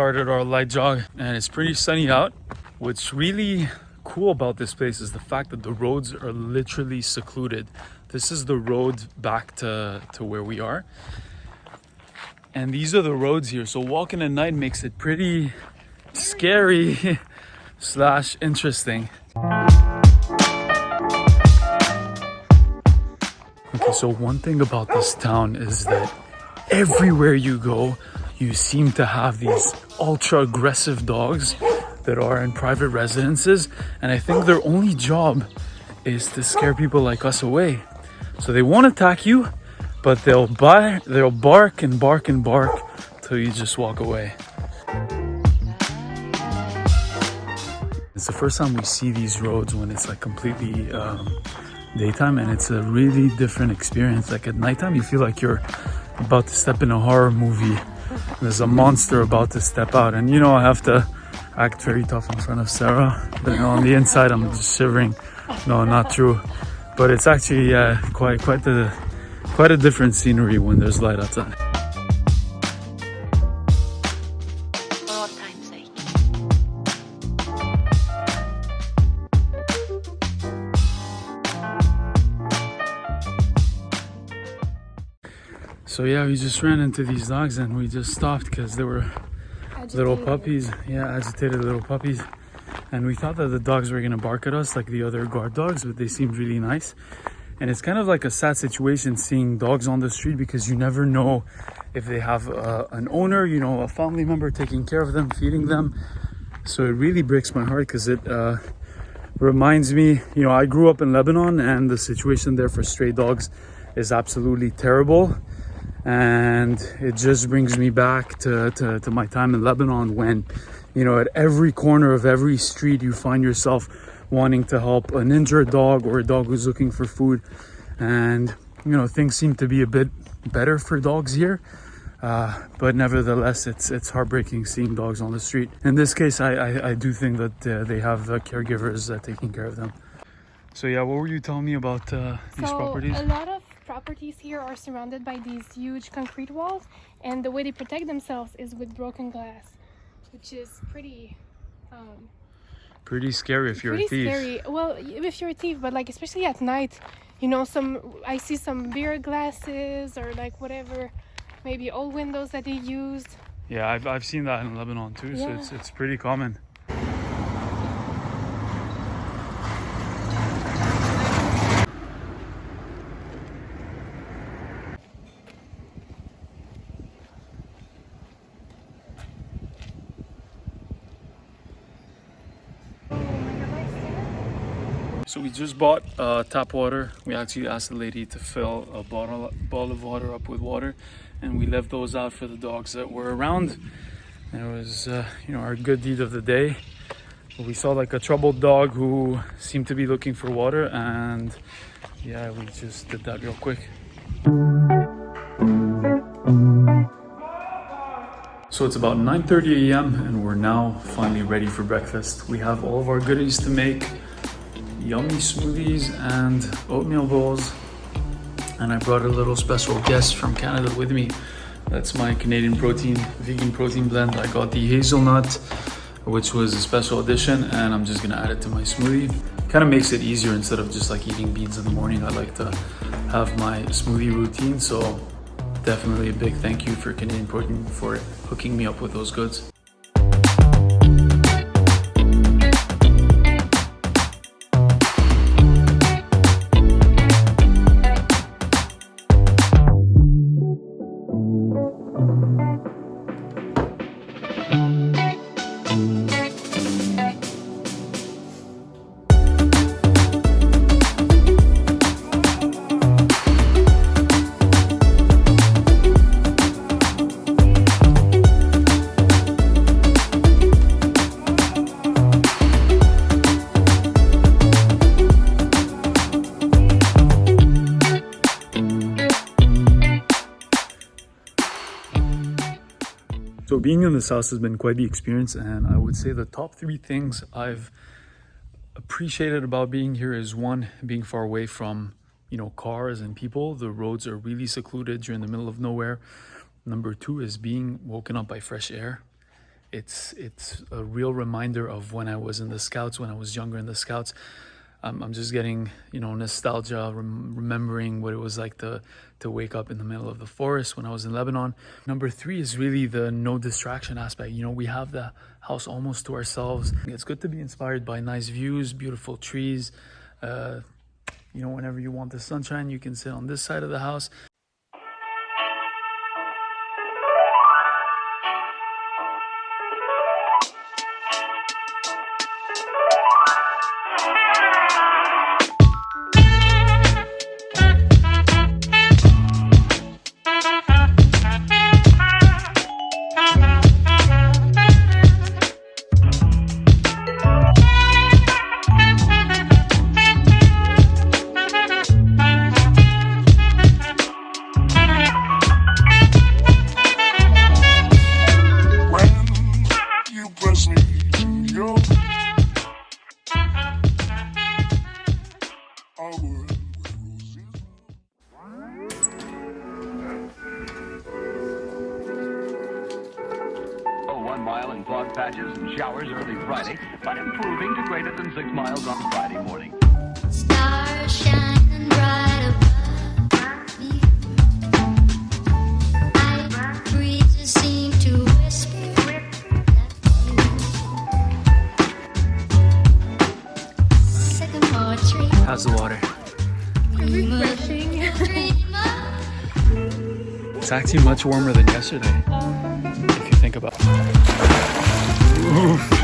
started our light jog and it's pretty sunny out. What's really cool about this place is the fact that the roads are literally secluded. This is the road back to where we are. And these are the roads here. So walking at night makes it pretty scary slash interesting. Okay, so one thing about this town is that everywhere you go, you seem to have these ultra aggressive dogs that are in private residences. And I think their only job is to scare people like us away. So they won't attack you, but they'll bark and bark and bark till you just walk away. It's the first time we see these roads when it's like completely daytime, and it's a really different experience. Like at nighttime, you feel like you're about to step in a horror movie. There's a monster about to step out, and you know I have to act very tough in front of Sarah, but on the inside I'm just shivering. No, not true. But it's actually quite a different scenery when there's light outside. So yeah, we just ran into these dogs and we just stopped because they were little puppies. Yeah, agitated little puppies. And we thought that the dogs were gonna bark at us like the other guard dogs, but they seemed really nice. And it's kind of like a sad situation seeing dogs on the street because you never know if they have an owner, you know, a family member taking care of them, feeding them. So it really breaks my heart because it reminds me, you know, I grew up in Lebanon and the situation there for stray dogs is absolutely terrible. And it just brings me back to my time in Lebanon when, you know, at every corner of every street, you find yourself wanting to help an injured dog or a dog who's looking for food. And, you know, things seem to be a bit better for dogs here. But nevertheless, it's heartbreaking seeing dogs on the street. In this case, I do think that they have caregivers taking care of them. So yeah, what were you telling me about these properties? A lot of properties here are surrounded by these huge concrete walls, and the way they protect themselves is with broken glass, which is pretty scary if you're a thief. Pretty scary. Well, if you're a thief, but like especially at night, you know, I see some beer glasses or like whatever, maybe old windows that they used. Yeah, I've seen that in Lebanon too. Yeah. So it's pretty common. So we just bought tap water. We actually asked the lady to fill a bottle of water up with water, and we left those out for the dogs that were around. And it was, you know, our good deed of the day. We saw like a troubled dog who seemed to be looking for water, and yeah, we just did that real quick. So it's about 9:30 a.m. and we're now finally ready for breakfast. We have all of our goodies to make. Yummy smoothies and oatmeal bowls, and I brought a little special guest from Canada with me. That's my Canadian vegan protein blend. I got the hazelnut, which was a special edition, and I'm just gonna add it to my smoothie. Kind of makes it easier instead of just like eating beans in the morning. I like to have my smoothie routine, so definitely a big thank you for Canadian Protein for hooking me up with those goods. So being in this house has been quite the experience, and I would say the top 3 things I've appreciated about being here is 1, being far away from, you know, cars and people. The roads are really secluded. You're in the middle of nowhere. Number 2 is being woken up by fresh air. it's a real reminder of when I was in the Scouts, when I was younger in the Scouts. I'm just getting, you know, nostalgia, remembering what it was like to wake up in the middle of the forest when I was in Lebanon. Number 3 is really the no distraction aspect. You know, we have the house almost to ourselves. It's good to be inspired by nice views, beautiful trees. You know, whenever you want the sunshine, you can sit on this side of the house. Patches and showers early Friday, but improving to greater than 6 miles on Friday morning. Stars shining bright above me. Night breezes seem to whisper. Sycamore tree. How's the water? Refreshing. It's actually much warmer than yesterday, if you think about it. Oof.